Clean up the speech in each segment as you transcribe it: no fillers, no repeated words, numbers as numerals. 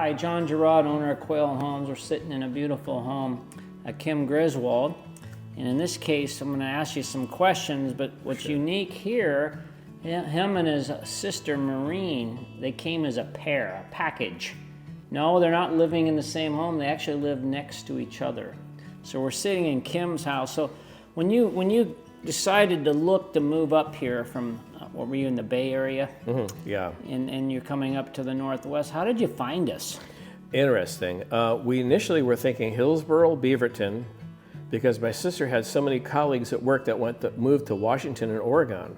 Hi, John Gerard, owner of Quail Homes. We're sitting in a beautiful home at Kim Griswold. And in this case, I'm going to ask you some questions, but what's unique here, him and his sister Maureen, they came as a pair, a package. No, they're not living in the same home. They actually live next to each other. So we're sitting in Kim's house. So when you decided to move up here from, what were you, in the Bay Area? Mm-hmm. Yeah. And you're coming up to the Northwest. How did you find us? Interesting. We initially were thinking Hillsborough, Beaverton, because my sister had so many colleagues at work that moved to Washington and Oregon.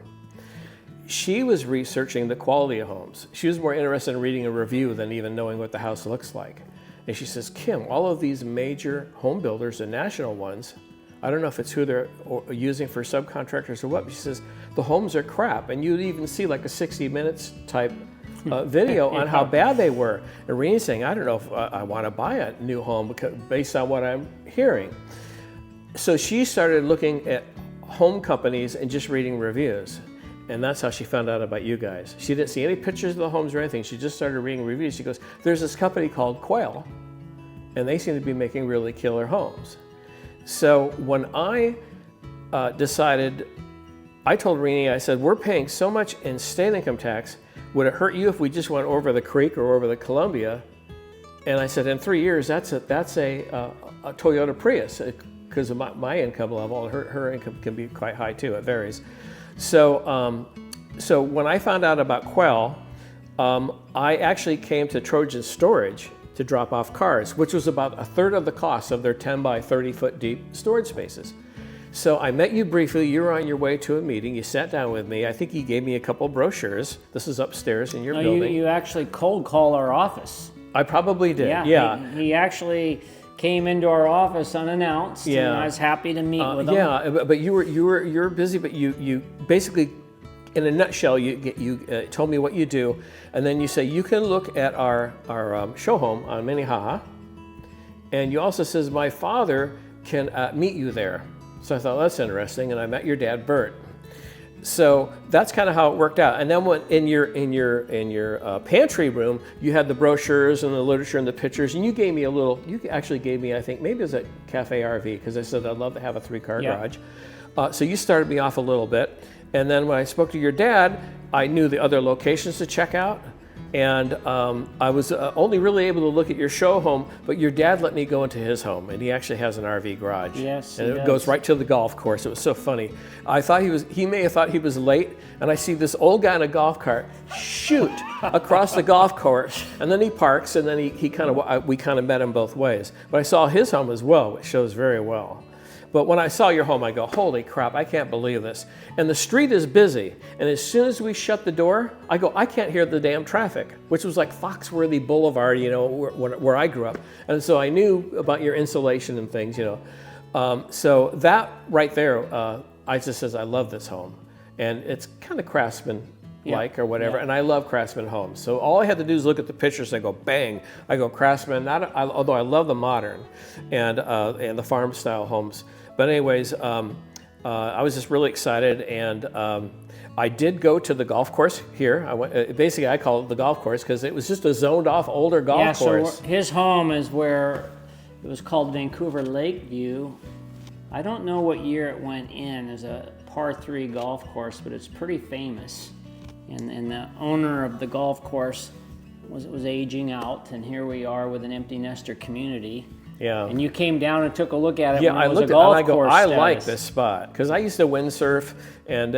She was researching the quality of homes. She was more interested in reading a review than even knowing what the house looks like. And she says, Kim, all of these major home builders, and national ones, I don't know if it's who they're using for subcontractors or what, but she says, the homes are crap. And you'd even see like a 60 Minutes type video on how bad they were. And Renee's saying, I don't know if I want to buy a new home based on what I'm hearing. So she started looking at home companies and just reading reviews. And that's how she found out about you guys. She didn't see any pictures of the homes or anything. She just started reading reviews. She goes, there's this company called Quail, and they seem to be making really killer homes. So when I decided, I told Renee, I said, we're paying so much in state income tax. Would it hurt you if we just went over the creek or over the Columbia? And I said, in 3 years, that's a Toyota Prius, because of my income level. Her income can be quite high too, it varies. So when I found out about Quail, I actually came to Trojan Storage to drop off cars, which was about a third of the cost of their 10 by 30 foot deep storage spaces. So I met you briefly. You were on your way to a meeting. You sat down with me. I think you gave me a couple brochures. This is upstairs in your building. You actually cold called our office. I probably did. Yeah. He actually came into our office unannounced. Yeah. And I was happy to meet with him. Yeah, but you were busy. But you basically, in a nutshell, you told me what you do, and then you say you can look at our show home on Minnehaha, and you also says my father can meet you there. So I thought, well, that's interesting, and I met your dad, Bert. So that's kind of how it worked out. And then when in your pantry room, you had the brochures and the literature and the pictures, and you gave me you actually gave me, I think, maybe it was at Cafe RV, because I said I'd love to have a 3-car garage. So you started me off a little bit. And then when I spoke to your dad, I knew the other locations to check out. And I was only really able to look at your show home, but your dad let me go into his home, and he actually has an RV garage. Yes, and it goes right to the golf course. It was so funny. I thought he may have thought he was late, and I see this old guy in a golf cart shoot across the golf course, and then he parks, and then we kind of met him both ways. But I saw his home as well, which shows very well. But when I saw your home, I go, holy crap, I can't believe this. And the street is busy. And as soon as we shut the door, I go, I can't hear the damn traffic, which was like Foxworthy Boulevard, where I grew up. And so I knew about your insulation and things, So that right there, I just says, I love this home. And it's kind of Craftsman-like or whatever. And I love Craftsman homes. So all I had to do is look at the pictures and I go, bang. I go, Craftsman, although I love the modern and the farm style homes. But anyways, I was just really excited, and I did go to the golf course here. Basically, I call it the golf course because it was just a zoned-off older golf course. So his home is where it was called Vancouver Lakeview. I don't know what year it went in as a par 3 golf course, but it's pretty famous. And the owner of the golf course was aging out, and here we are with an empty nester community. Yeah. And you came down and took a look at it. Yeah, when it was I looked a at it golf and I go, course I status. like this spot because I used to windsurf, and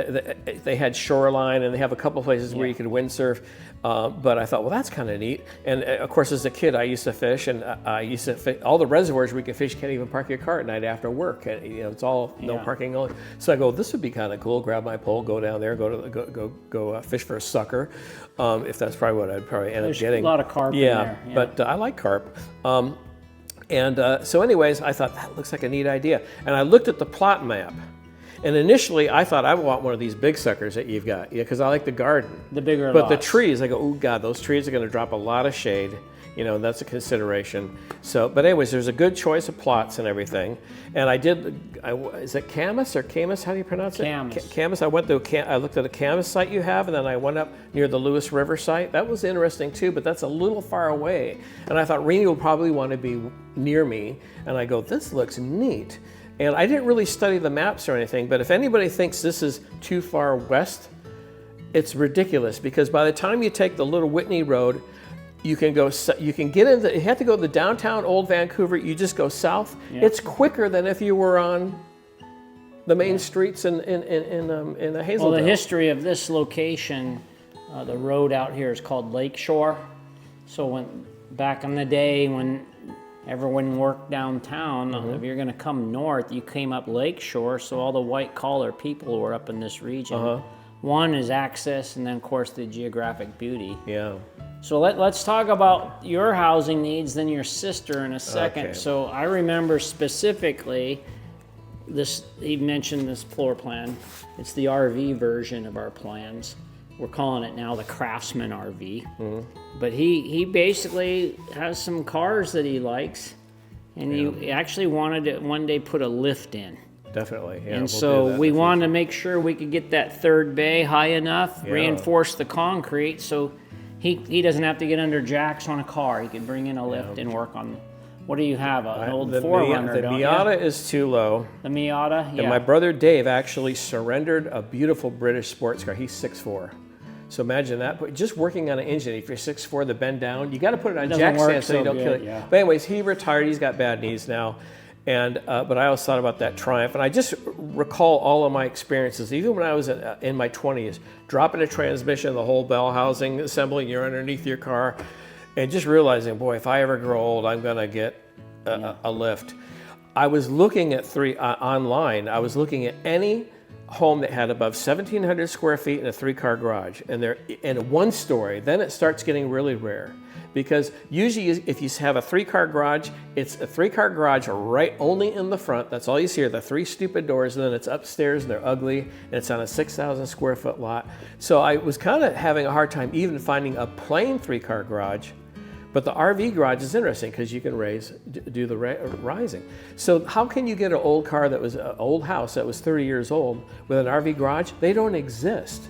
they had shoreline, and they have a couple places where you could windsurf. But I thought, well, that's kind of neat. And of course, as a kid, I used to fish, and I used to fish all the reservoirs where you can fish. You can't even park your car at night after work. And, it's all no parking only. So I go, this would be kind of cool. Grab my pole, go down there, go fish for a sucker. If that's probably what I'd probably end up getting. There's a lot of carp in there. Yeah, but I like carp. So anyways, I thought, that looks like a neat idea. And I looked at the plot map. And initially, I thought I want one of these big suckers that you've got, because I like the garden. The bigger But lots. the trees, I go, oh God, those trees are going to drop a lot of shade. You know, that's a consideration. So, but anyways, there's a good choice of plots and everything. And I did, is it Camas or Camas? How do you pronounce it? Camas. Camas. I looked at a Camas site you have, and then I went up near the Lewis River site. That was interesting too, but that's a little far away. And I thought Renee will probably want to be near me. And I go, this looks neat. And I didn't really study the maps or anything, but if anybody thinks this is too far west, it's ridiculous, because by the time you take the little Whitney Road, you can get into, you have to go to the downtown Old Vancouver, you just go south. Yeah. It's quicker than if you were on the main streets in Hazelden. Well, the history of this location, the road out here is called Lakeshore. So back in the day when everyone worked downtown, if you're going to come north, you came up Lakeshore, so all the white-collar people were up in this region. One is access, and then, of course, the geographic beauty. Yeah. So let's talk about your housing needs, then your sister in a second. Okay. So I remember specifically this, he mentioned this floor plan. It's the RV version of our plans. We're calling it now the Craftsman RV. But he basically has some cars that he likes, and he actually wanted to one day put a lift in. Definitely, yeah. And so we wanted to make sure we could get that third bay high enough, reinforce the concrete, so he doesn't have to get under jacks on a car. He can bring in a lift and work on, what do you have, an old 4Runner, The Miata is too low. The Miata, yeah. And my brother Dave actually surrendered a beautiful British sports car. He's 6'4". So imagine that, but just working on an engine, if you're 6'4", the bend down, you got to put it on jack stand so you don't kill it. Yeah. But anyways, he retired, he's got bad knees now. And but I always thought about that Triumph, and I just recall all of my experiences, even when I was in my 20s, dropping a transmission, the whole bell housing assembly, you're underneath your car, and just realizing, boy, if I ever grow old, I'm gonna get a lift. I was looking at online. I was looking at any home that had above 1,700 square feet and a 3-car garage, and they're in one story. Then it starts getting really rare. Because usually if you have a 3-car garage, it's a 3-car garage right only in the front. That's all you see are the 3 stupid doors, and then it's upstairs and they're ugly, and it's on a 6,000 square foot lot. So I was kind of having a hard time even finding a plain 3-car garage. But the RV garage is interesting because you can do the rising. So how can you get an old car that was an old house that was 30 years old with an RV garage? They don't exist.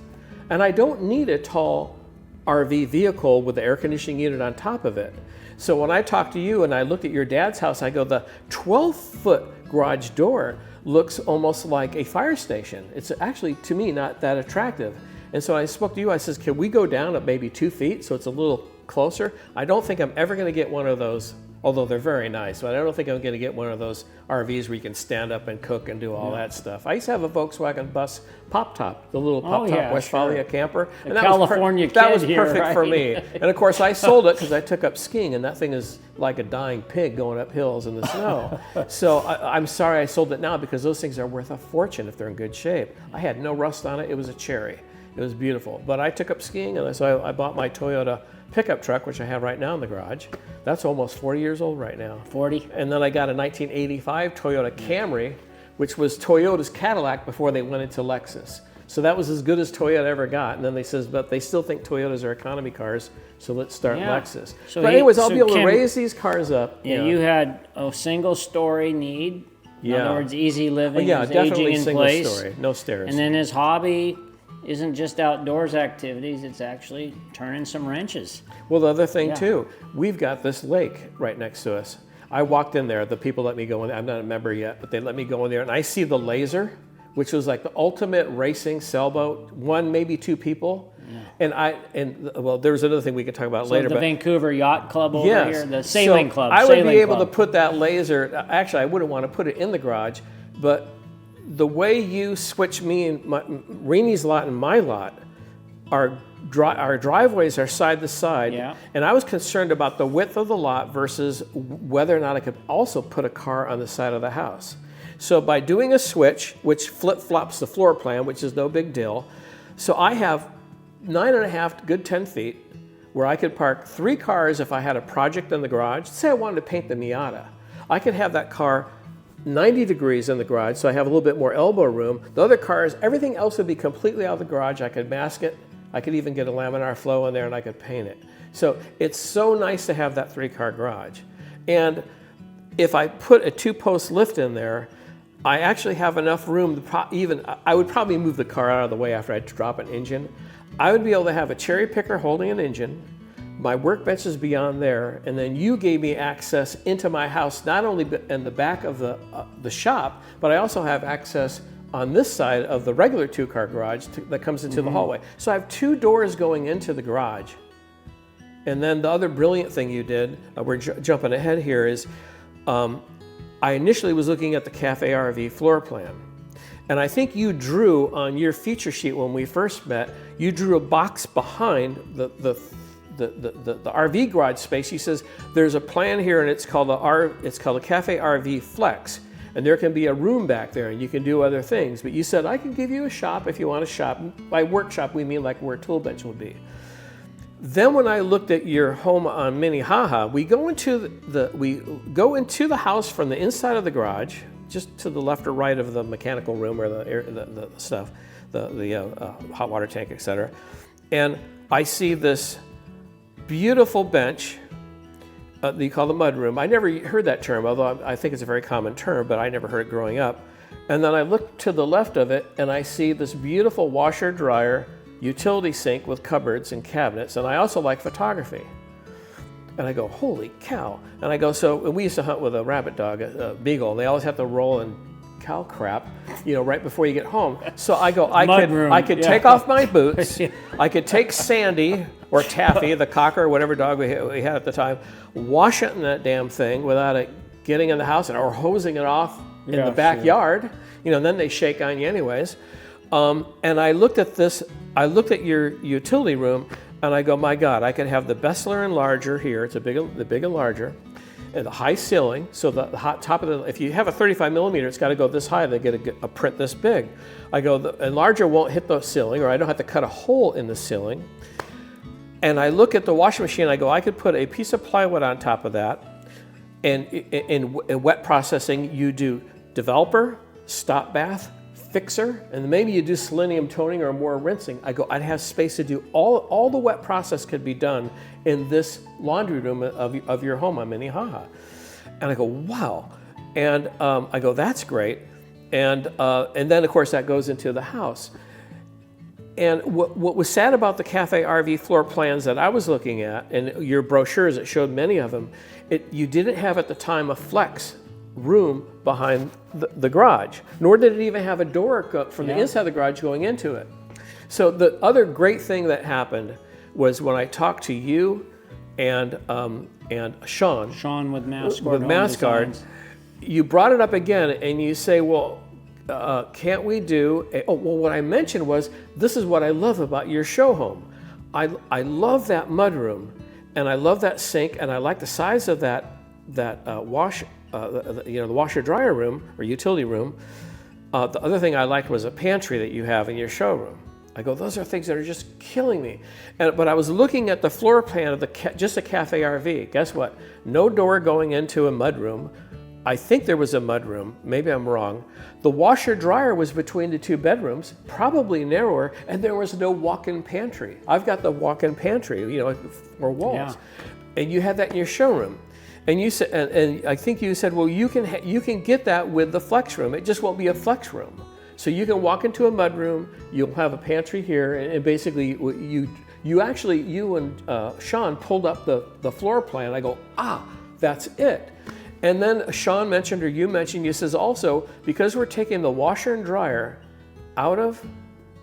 And I don't need a tall RV vehicle with the air conditioning unit on top of it. So when I talked to you and I looked at your dad's house, I go, the 12-foot garage door looks almost like a fire station. It's actually, to me, not that attractive. And so I spoke to you, I says, can we go down at maybe 2 feet so it's a little closer? I don't think I'm ever gonna get one of those, although they're very nice, but I don't think I'm gonna get one of those RVs where you can stand up and cook and do all that stuff. I used to have a Volkswagen bus pop top, the little pop top Westphalia camper. And that California was that was here, perfect right? for me. And of course I sold it because I took up skiing, and that thing is like a dying pig going up hills in the snow. So I'm sorry I sold it now, because those things are worth a fortune if they're in good shape. I had no rust on it, it was a cherry. It was beautiful. But I took up skiing, and so I bought my Toyota pickup truck, which I have right now in the garage. That's almost 40 years old right now. 40. And then I got a 1985 Toyota Camry, which was Toyota's Cadillac before they went into Lexus. So that was as good as Toyota ever got. And then they says, but they still think Toyotas are economy cars, so let's start Lexus. So but anyways, I'll be able to raise these cars up. Yeah, you had a single story need. In other words, easy living, definitely aging in single place. story, no stairs. And then his hobby isn't just outdoors activities, it's actually turning some wrenches. Well, the other thing too, we've got this lake right next to us. I walked in there, the people let me go in there. I'm not a member yet, but they let me go in there, and I see the Laser, which was like the ultimate racing sailboat, 1, maybe 2 people. Yeah. And well, there's another thing we could talk about later. The but Vancouver Yacht Club over here, the sailing club. I would be able to put that Laser, actually I wouldn't want to put it in the garage, but the way you switch me and Renee's lot and my lot, our driveways are side to side, and I was concerned about the width of the lot versus whether or not I could also put a car on the side of the house. So by doing a switch, which flip-flops the floor plan, which is no big deal, so I have 9.5, good 10 feet, where I could park 3 cars if I had a project in the garage. Say I wanted to paint the Miata. I could have that car 90 degrees in the garage, so I have a little bit more elbow room. The other cars, everything else would be completely out of the garage. I could mask it. I could even get a laminar flow in there, and I could paint it. So it's so nice to have that 3-car garage. And if I put a 2-post lift in there, I actually have enough room to I would probably move the car out of the way after I drop an engine. I would be able to have a cherry picker holding an engine, my workbench is beyond there, and then you gave me access into my house, not only in the back of the shop, but I also have access on this side of the regular 2-car garage that comes into the hallway. So I have 2 doors going into the garage. And then the other brilliant thing you did, we're jumping ahead here, is I initially was looking at the Cafe RV floor plan. And I think you drew on your feature sheet when we first met, you drew a box behind the RV garage space. He says, there's a plan here and it's called the Cafe RV Flex. And there can be a room back there and you can do other things. But you said, I can give you a shop if you want to shop. By workshop, we mean like where a tool bench would be. Then when I looked at your home on Minnehaha, we go into the house from the inside of the garage, just to the left or right of the mechanical room or the stuff, the hot water tank, etc. And I see this beautiful bench that you call the mud room. I never heard that term, although I think it's a very common term, but I never heard it growing up. And then I look to the left of it and I see this beautiful washer dryer, utility sink with cupboards and cabinets, and I also like photography. And I go, holy cow. And I go, so we used to hunt with a rabbit dog, a beagle, and they always have to roll in cow crap, right before you get home. So I go, I could take off my boots, I could take Sandy or Taffy, the cocker, or whatever dog we had at the time, wash it in that damn thing without it getting in the house or hosing it off in the backyard. And then they shake on you anyways. And I looked at your utility room and I go, my God, I could have the Bessler enlarger here. It's the big enlarger, and the high ceiling. So the hot top of if you have a 35 millimeter, it's got to go this high to get a print this big. I go, the enlarger won't hit the ceiling, or I don't have to cut a hole in the ceiling. And I look at the washing machine. I go, I could put a piece of plywood on top of that. And in wet processing, you do developer, stop bath, fixer, and maybe you do selenium toning or more rinsing. I go, I'd have space to do all the wet process could be done in this laundry room of your home on Minnehaha. And I go, wow. And I go, that's great. And then of course that goes into the house. And what was sad about the Cafe RV floor plans that I was looking at, and your brochures, it showed many of them, you didn't have at the time a flex room behind the garage, nor did it even have a door from the inside of the garage going into it. So the other great thing that happened was when I talked to you and Sean with Massguard, you brought it up again and you say, well, can't we do what I mentioned was, this is what I love about your show home. I love that mud room and I love that sink and I like the size of that the washer dryer room or utility room. The other thing I liked was a pantry that you have in your showroom. I go, those are things that are just killing me. But I was looking at the floor plan of just a Cafe RV. Guess what? No door going into a mud room. I think there was a mud room. Maybe I'm wrong. The washer dryer was between the 2 bedrooms, probably narrower, and there was no walk-in pantry. I've got the walk-in pantry, for walls. Yeah. And you had that in your showroom. And you said, and I think you said, well, you can get that with the flex room. It just won't be a flex room. So you can walk into a mud room. You'll have a pantry here, and basically you and Sean pulled up the floor plan. I go, that's it. And then Sean mentioned, or you mentioned, you says also, because we're taking the washer and dryer out of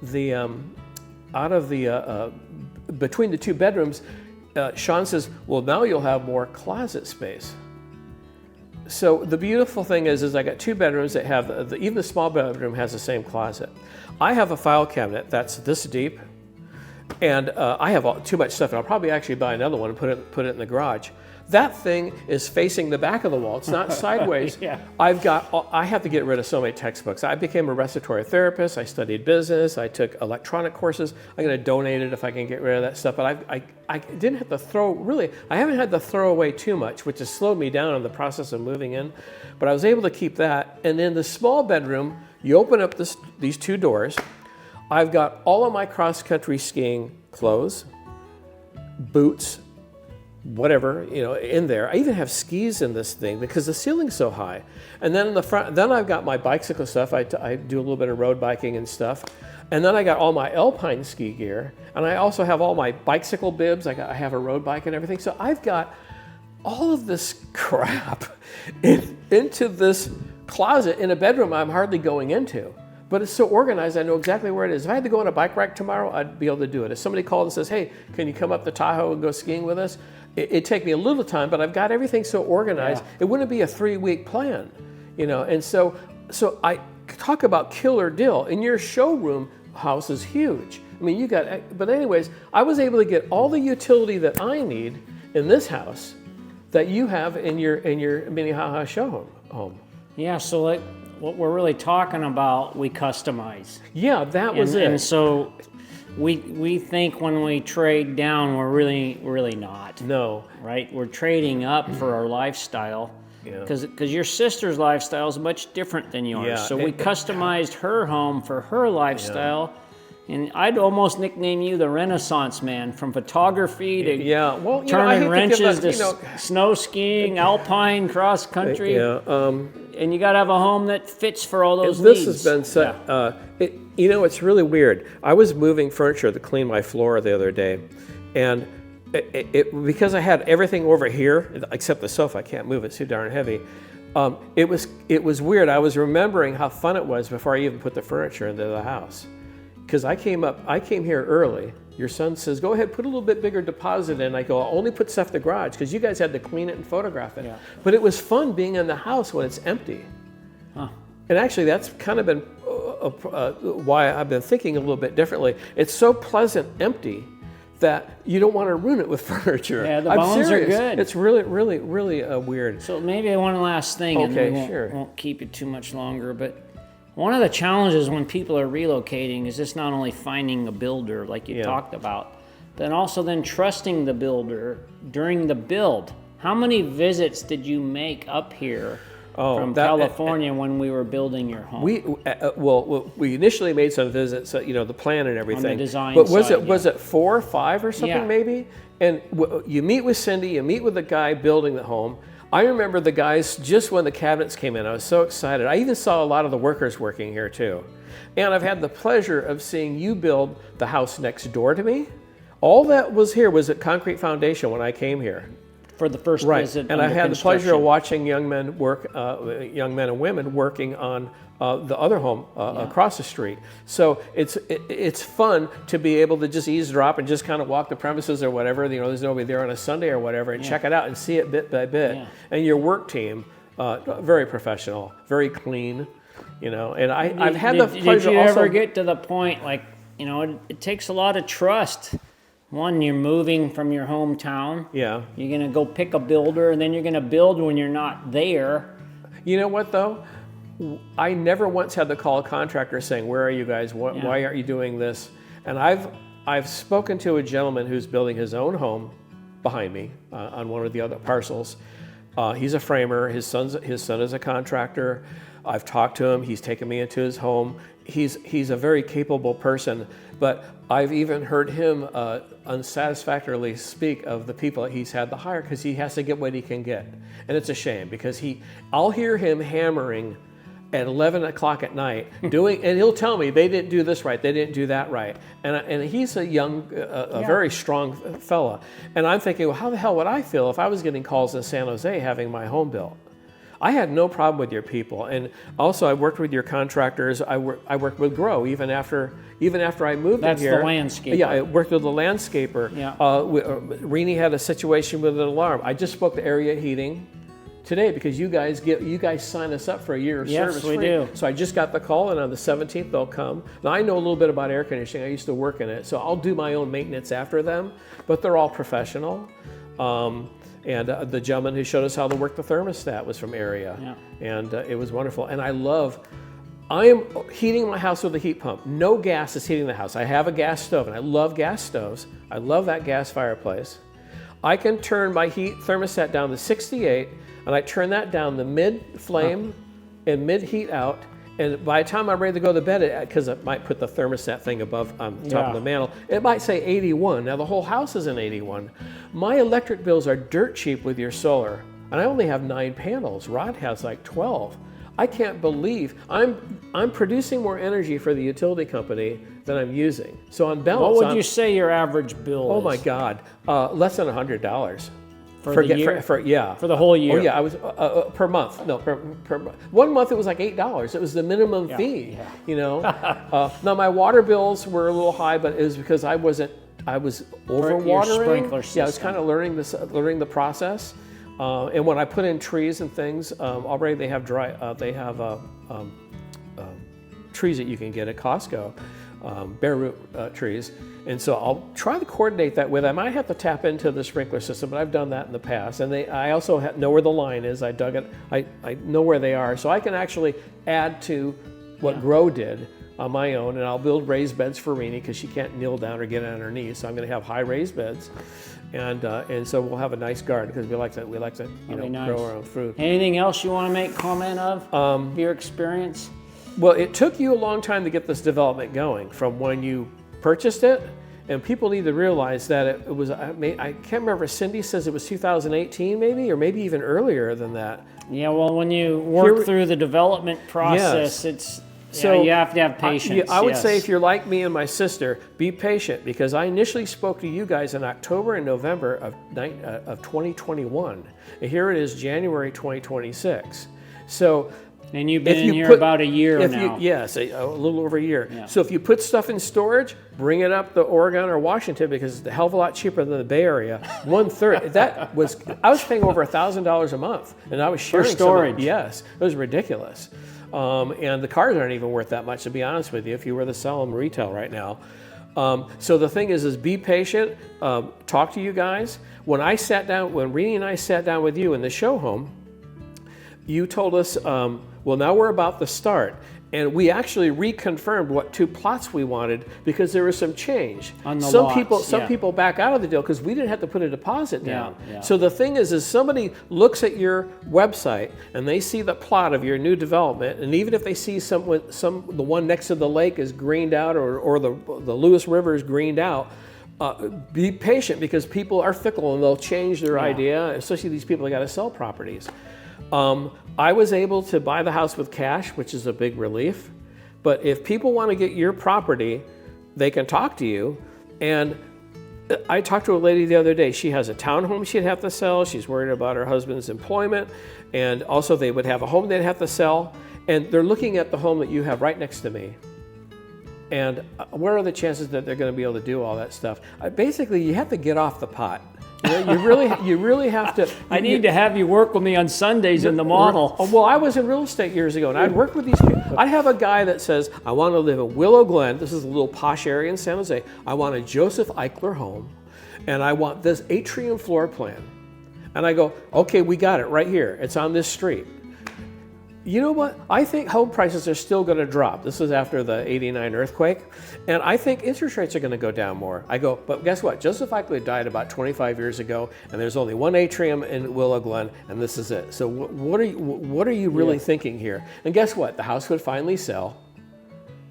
the between the 2 bedrooms. Sean says, well, now you'll have more closet space. So the beautiful thing is I got 2 bedrooms that have, even the small bedroom has the same closet. I have a file cabinet that's this deep, and I have too much stuff, and I'll probably actually buy another one and put it in the garage. That thing is facing the back of the wall. It's not sideways. Yeah. I have to get rid of so many textbooks. I became a respiratory therapist. I studied business. I took electronic courses. I'm going to donate it if I can get rid of that stuff. But I didn't have to I haven't had to throw away too much, which has slowed me down in the process of moving in. But I was able to keep that. And in the small bedroom, you open up these 2 doors. I've got all of my cross-country skiing clothes, boots, whatever, in there. I even have skis in this thing because the ceiling's so high. And then in the front, then I've got my bicycle stuff. I do a little bit of road biking and stuff. And then I got all my alpine ski gear. And I also have all my bicycle bibs. I have a road bike and everything. So I've got all of this crap into this closet in a bedroom I'm hardly going into. But it's so organized, I know exactly where it is. If I had to go on a bike ride tomorrow, I'd be able to do it. If somebody called and says, hey, can you come up to Tahoe and go skiing with us? It'd take me a little time, but I've got everything so organized. Yeah. It wouldn't be a 3-week plan, And so I talk about killer deal. And your showroom house is huge. I mean, but anyways, I was able to get all the utility that I need in this house that you have in your Minnehaha show home. Yeah, so like what we're really talking about, we customize. Yeah, that was it. And so we think when we trade down, we're really not. No. Right? We're trading up for our lifestyle. Because your sister's lifestyle is much different than yours. Yeah. So we customized her home for her lifestyle. Yeah. And I'd almost nickname you the Renaissance man, from photography to turning wrenches to snow skiing, alpine, cross country. And you got to have a home that fits for all those needs. This has been set. It's really weird. I was moving furniture to clean my floor the other day, and because I had everything over here except the sofa, I can't move it, it's too darn heavy. It was weird. I was remembering how fun it was before I even put the furniture into the house. Because I came here early. Your son says, go ahead, put a little bit bigger deposit in. I go, I'll only put stuff in the garage because you guys had to clean it and photograph it. Yeah. But it was fun being in the house when it's empty. Huh. And actually, that's kind of been why I've been thinking a little bit differently. It's so pleasant empty that you don't want to ruin it with furniture. Yeah, the bones are good. It's really, really, really weird. So maybe one last thing, okay, and we won't keep it too much longer, but one of the challenges when people are relocating is just not only finding a builder like you talked about, but also then trusting the builder during the build. How many visits did you make up here from California when we were building your home? We initially made some visits, the plan and everything. On the design but side, was it 4 or 5 or something maybe? And you meet with Cindy, you meet with the guy building the home. I remember the guys, just when the cabinets came in, I was so excited. I even saw a lot of the workers working here too. And I've had the pleasure of seeing you build the house next door to me. All that was here was a concrete foundation when I came here. For the first visit. And I had the pleasure of watching young men and women working on the other home across the street. So it's fun to be able to just eavesdrop and just kind of walk the premises or whatever. There's nobody there on a Sunday or whatever, and check it out and see it bit by bit. Yeah. And your work team, very professional, very clean. And I've had the pleasure. Did you also ever get to the point it takes a lot of trust. One, you're moving from your hometown. Yeah. You're going to go pick a builder, and then you're going to build when you're not there. You know what, though? I never once had to call a contractor saying, where are you guys? Why aren't you doing this? And I've spoken to a gentleman who's building his own home behind me on one of the other parcels. He's a framer. His son is a contractor. I've talked to him. He's taken me into his home. He's a very capable person, but I've even heard him unsatisfactorily speak of the people that he's had to hire because he has to get what he can get. And it's a shame because I'll hear him hammering at 11 o'clock at night and he'll tell me they didn't do this right, they didn't do that right. And he's a young, very strong fella. And I'm thinking, well, how the hell would I feel if I was getting calls in San Jose having my home built? I had no problem with your people, and also I worked with your contractors. I worked with Grow even after I moved in here. That's the landscaper. Yeah, I worked with the landscaper. Yeah. Rini had a situation with an alarm. I just spoke to Area Heating today because you guys sign us up for a year of service free. Yes, we do. So I just got the call, and on the 17th they'll come. Now I know a little bit about air conditioning. I used to work in it, so I'll do my own maintenance after them. But they're all professional. And the gentleman who showed us how to work the thermostat was from Area, and it was wonderful. And I am heating my house with a heat pump. No gas is heating the house. I have a gas stove, and I love gas stoves. I love that gas fireplace. I can turn my thermostat down to 68, and I turn that down to mid flame and mid heat out, And by the time I'm ready to go to bed, because I might put the thermostat thing above on the top of the mantle, it might say 81. Now the whole house is in 81. My electric bills are dirt cheap with your solar, and I only have 9 panels. Rod has like 12. I can't believe I'm producing more energy for the utility company than I'm using. So on balance, what would you say your average bill is? Oh my God, less than $100. For the year? For the whole year? Oh yeah, I was per month. No, per month. 1 month it was like $8. It was the minimum fee. Yeah. You know. Now my water bills were a little high, but it was because I was overwatering. Sprinkler system. Yeah, I was kind of learning the process. And when I put in trees and things, already they have trees that you can get at Costco, bare root trees. And so I'll try to coordinate that with them. I might have to tap into the sprinkler system, but I've done that in the past. And I also know where the line is. I dug it. I know where they are. So I can actually add to what Grow did on my own. And I'll build raised beds for Rini because she can't kneel down or get on her knees. So I'm going to have high raised beds. And so we'll have a nice garden because we like to grow our own fruit. Anything else you want to make comment of your experience? Well, it took you a long time to get this development going from when you purchased it, and people need to realize that it was, I can't remember, Cindy says it was 2018 maybe, or maybe even earlier than that. Yeah, well, when you work through the development process, so you have to have patience. I would say if you're like me and my sister, be patient, because I initially spoke to you guys in October and November of 2021, and here it is January 2026. So. And you've been in here about a year now. Yes, a little over a year. Yeah. So if you put stuff in storage, bring it up to Oregon or Washington because it's a hell of a lot cheaper than the Bay Area. 1/3. I was paying over $1,000 a month, and I was sharing for storage. Yes, it was ridiculous. And the cars aren't even worth that much, to be honest with you, if you were to sell them retail right now. So the thing is be patient. Talk to you guys. When Rini and I sat down with you in the show home, you told us. Well, now we're about to start, and we actually reconfirmed what 2 plots we wanted because there was some change. On the lots, some people back out of the deal because we didn't have to put a deposit down. Yeah. So the thing is somebody looks at your website and they see the plot of your new development, and even if they see the one next to the lake is greened out or the Lewis River is greened out. Be patient because people are fickle and they'll change their idea, especially these people that got to sell properties. I was able to buy the house with cash, which is a big relief. But if people want to get your property, they can talk to you. And I talked to a lady the other day. She has a townhome she'd have to sell. She's worried about her husband's employment. And also they would have a home they'd have to sell. And they're looking at the home that you have right next to me. And what are the chances that they're going to be able to do all that stuff? Basically, you have to get off the pot. You really have to. I need to have you work with me on Sundays in the model. Well, I was in real estate years ago, and I'd work with these people. I have a guy that says, I want to live in Willow Glen. This is a little posh area in San Jose. I want a Joseph Eichler home, and I want this atrium floor plan. And I go, okay, we got it right here. It's on this street. You know what? I think home prices are still going to drop. This is after the '89 earthquake. And I think interest rates are going to go down more. I go, but guess what? Joseph Eichler died about 25 years ago, and there's only one atrium in Willow Glen, and this is it. So what are you really thinking here? And guess what? The house would finally sell,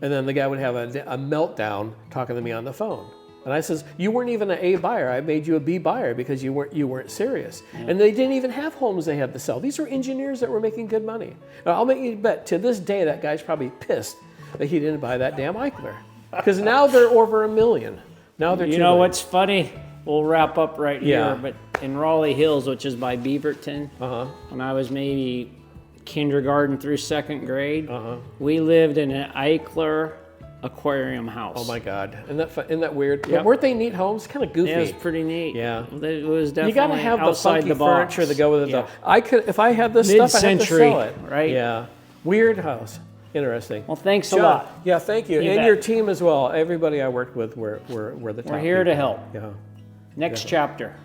and then the guy would have a meltdown talking to me on the phone. And I says, you weren't even an A buyer. I made you a B buyer because you weren't serious. Yeah. And they didn't even have homes they had to sell. These were engineers that were making good money. Now, I'll make you bet, to this day, that guy's probably pissed that he didn't buy that damn Eichler. Because now they're over $1 million. Now they're $2 million. What's funny? We'll wrap up right here. But in Raleigh Hills, which is by Beaverton, when I was maybe kindergarten through 2nd grade, we lived in an Eichler aquarium house. Oh my God! Isn't that weird? Yep. Weren't they neat homes? Kind of goofy. Yeah, it was pretty neat. Yeah, it was definitely. You got to have the funky furniture to go with it. Yeah. Though. If I had this stuff, I have to sell it. Right? Yeah. Weird house. Interesting. Well, thanks a lot. Yeah, thank you, and your team as well. Everybody I worked with were the top. We're here to help. Yeah. Next chapter.